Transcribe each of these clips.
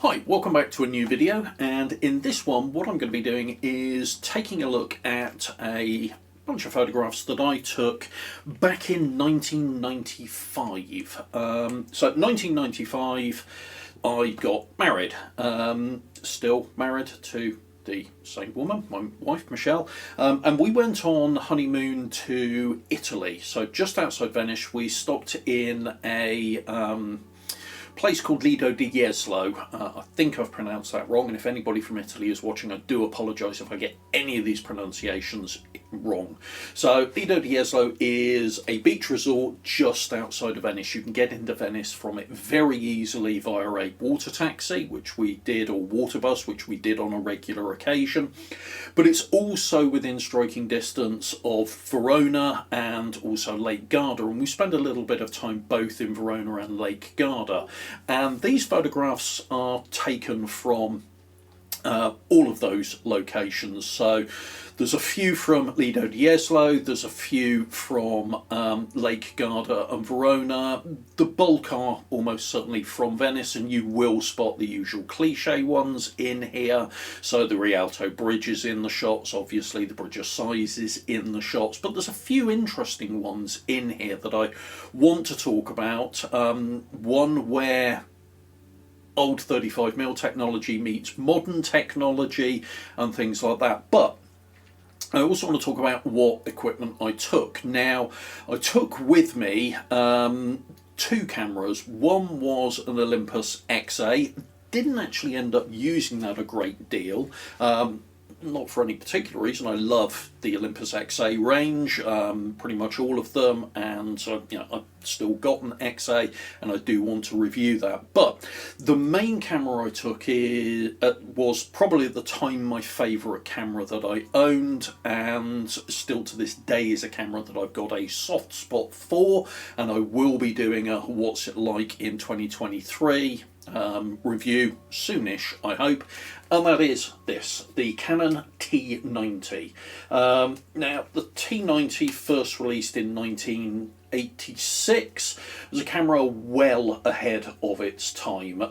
Hi, welcome back to a new video, and in this one what I'm going to be doing is taking a look at a bunch of photographs that I took back in 1995. So 1995 I got married, still married to the same woman, my wife Michelle, and we went on honeymoon to Italy. So just outside Venice we stopped in a place called Lido di Jesolo. I think I've pronounced that wrong, and if anybody from Italy is watching, I do apologise if I get any of these pronunciations wrong. So Lido di Jesolo is a beach resort just outside of Venice. You can get into Venice from it very easily via a water taxi, which we did, or water bus, which we did on a regular occasion. But it's also within striking distance of Verona and also Lake Garda, and we spend a little bit of time both in Verona and Lake Garda. And these photographs are taken from all of those locations. So there's a few from Lido di Jesolo, there's a few from Lake Garda and Verona. The bulk are almost certainly from Venice, and you will spot the usual cliche ones in here. So the Rialto Bridge is in the shots, obviously the Bridge of Sighs is in the shots, but there's a few interesting ones in here that I want to talk about. One where old 35mm technology meets modern technology and things like that. But I also want to talk about what equipment I took. Now, I took with me two cameras. One was an Olympus XA. Didn't actually end up using that a great deal. Not for any particular reason. I love the Olympus XA range, pretty much all of them, and I've still got an XA and I do want to review that. But the main camera I took was probably at the time my favourite camera that I owned, and still to this day is a camera that I've got a soft spot for, and I will be doing a What's It Like in 2023 review soonish, I hope, and that is this, the Canon T90. Now, the T90 first released in 1986 was a camera well ahead of its time.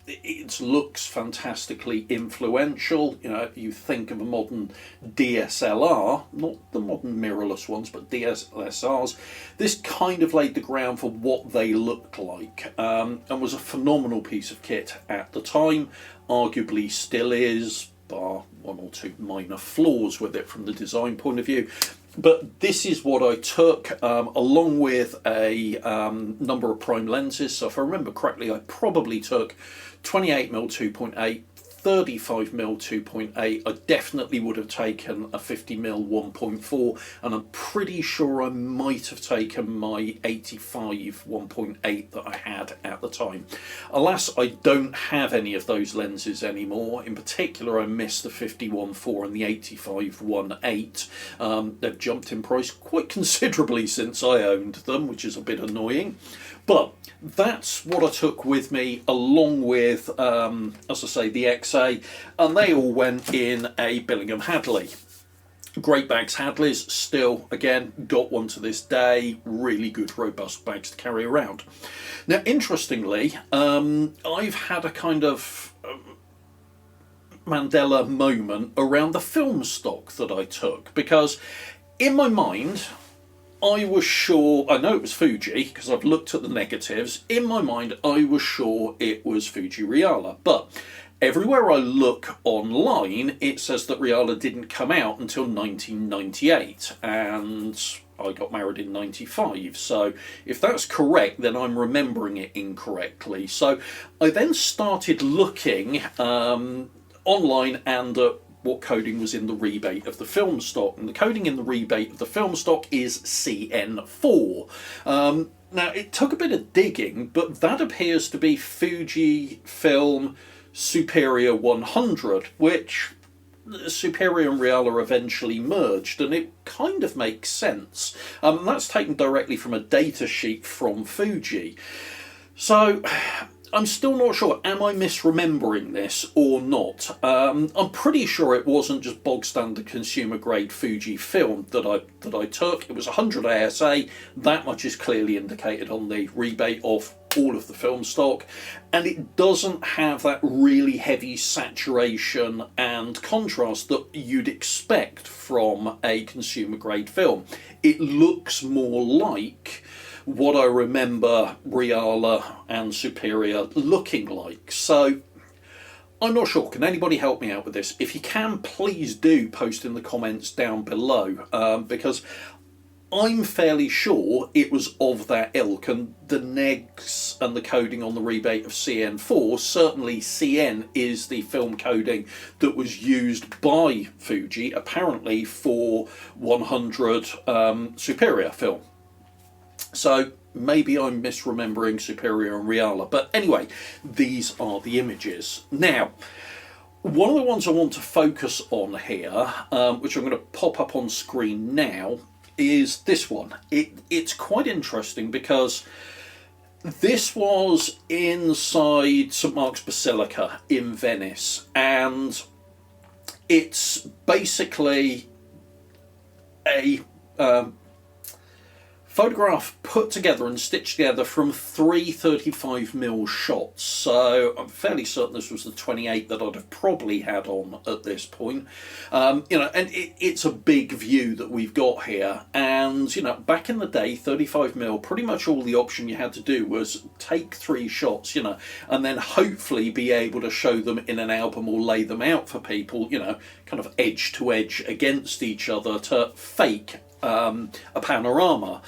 It looks fantastically influential. You know, if you think of a modern DSLR, not the modern mirrorless ones, but DSLRs, this kind of laid the ground for what they looked like, and was a phenomenal piece of kit at the time. Arguably still is, bar one or two minor flaws with it from the design point of view. But this is what I took, along with a number of prime lenses. So if I remember correctly, I probably took 28mm 2.8, 35mm 2.8. I definitely would have taken a 50mm 1.4, and I'm pretty sure I might have taken my 85 1.8 that I had at the time. Alas, I don't have any of those lenses anymore. In particular, I miss the 50-1.4 and the 85 1.8. They've jumped in price quite considerably since I owned them, which is a bit annoying. But that's what I took with me, along with, as I say, the XA, and they all went in a Billingham Hadley. Great bags, Hadleys, still, again, got one to this day. Really good, robust bags to carry around. Now, interestingly, I've had a kind of Mandela moment around the film stock that I took, because in my mind, I was sure, I know it was Fuji because I've looked at the negatives. In my mind, I was sure it was Fuji Reala, but everywhere I look online, it says that Reala didn't come out until 1998, and I got married in 95. So if that's correct, then I'm remembering it incorrectly. So I then started looking online and what coding was in the rebate of the film stock, and the coding in the rebate of the film stock is CN4. Now, it took a bit of digging, but that appears to be Fujifilm Superior 100, which Superior and Reala eventually merged, and it kind of makes sense. And that's taken directly from a data sheet from Fuji. So I'm still not sure, am I misremembering this or not? I'm pretty sure it wasn't just bog standard consumer grade Fuji film that I took. It was 100 ASA, that much is clearly indicated on the rebate of all of the film stock, and it doesn't have that really heavy saturation and contrast that you'd expect from a consumer grade film. It looks more like what I remember Reala and Superior looking like. So I'm not sure. Can anybody help me out with this? If you can, please do post in the comments down below, because I'm fairly sure it was of that ilk, and the negs and the coding on the rebate of CN4, certainly CN is the film coding that was used by Fuji, apparently for 100 Superior film. So maybe I'm misremembering Superior and Reala, but anyway, these are the images. Now, one of the ones I want to focus on here, which I'm going to pop up on screen now, is this one. It's quite interesting because this was inside St Mark's Basilica in Venice, and it's basically a photograph put together and stitched together from 3 35mm shots. So I'm fairly certain this was the 28 that I'd have probably had on at this point. And it's a big view that we've got here. And, back in the day, 35mm, pretty much all the option you had to do was take 3 shots, and then hopefully be able to show them in an album or lay them out for people, kind of edge to edge against each other to fake a panorama.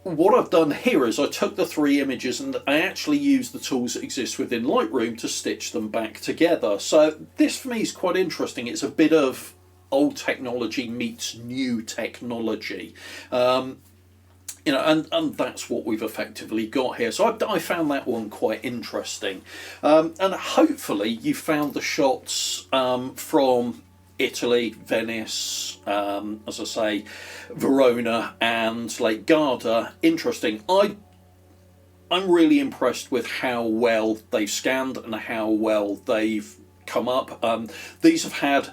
What I've done here is I took the 3 images and I actually used the tools that exist within Lightroom to stitch them back together. So this for me is quite interesting. It's a bit of old technology meets new technology. And that's what we've effectively got here. So I found that one quite interesting. And hopefully you found the shots from Italy, Venice, as I say, Verona and Lake Garda interesting. I'm really impressed with how well they've scanned and how well they've come up. These have had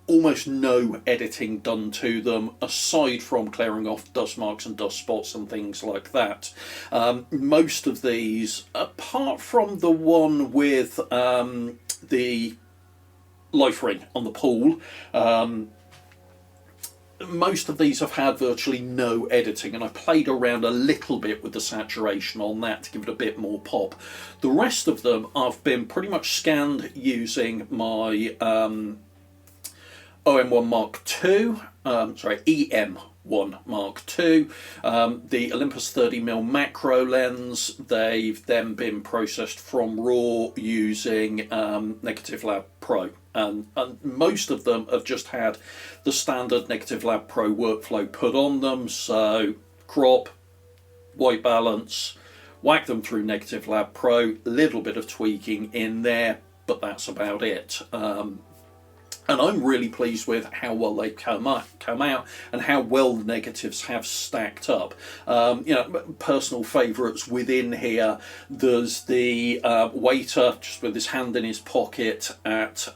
almost no editing done to them, aside from clearing off dust marks and dust spots and things like that. Most of these, apart from the one with the life ring on the pool, most of these have had virtually no editing, and I played around a little bit with the saturation on that to give it a bit more pop. The rest of them I've been pretty much scanned using my OM1 Mark II, EM1 Mark II, the Olympus 30mm macro lens. They've then been processed from RAW using Negative Lab Pro, and most of them have just had the standard Negative Lab Pro workflow put on them. So crop, white balance, whack them through Negative Lab Pro, little bit of tweaking in there, but that's about it. And I'm really pleased with how well they've come out and how well the negatives have stacked up. Personal favourites within here, there's the waiter just with his hand in his pocket at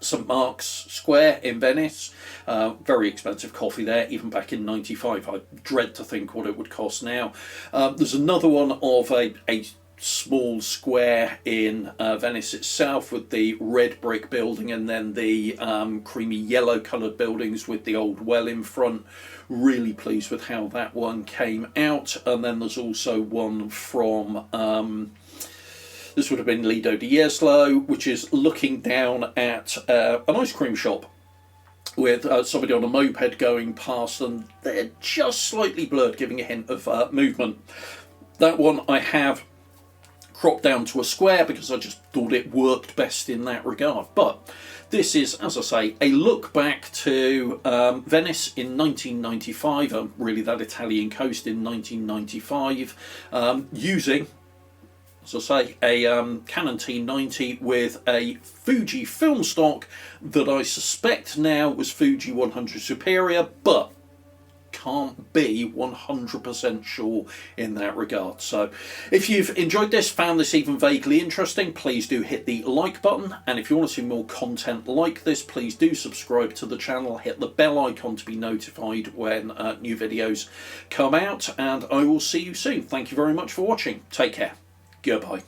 St Mark's Square in Venice. Very expensive coffee there, even back in '95. I dread to think what it would cost now. There's another one of a small square in Venice itself with the red brick building and then the creamy yellow coloured buildings with the old well in front. Really pleased with how that one came out. And then there's also one from this would have been Lido di Jesolo, which is looking down at an ice cream shop with somebody on a moped going past, and they're just slightly blurred, giving a hint of movement. That one I have cropped down to a square because I just thought it worked best in that regard. But this is, as I say, a look back to Venice in 1995, really that Italian coast in 1995, using, as I say, a Canon T90 with a Fuji film stock that I suspect now was Fuji 100 Superior, but can't be 100% sure in that regard. So if you've enjoyed this, found this even vaguely interesting, please do hit the like button, and if you want to see more content like this, please do subscribe to the channel, hit the bell icon to be notified when new videos come out, and I will see you soon. Thank you very much for watching. Take care. Goodbye.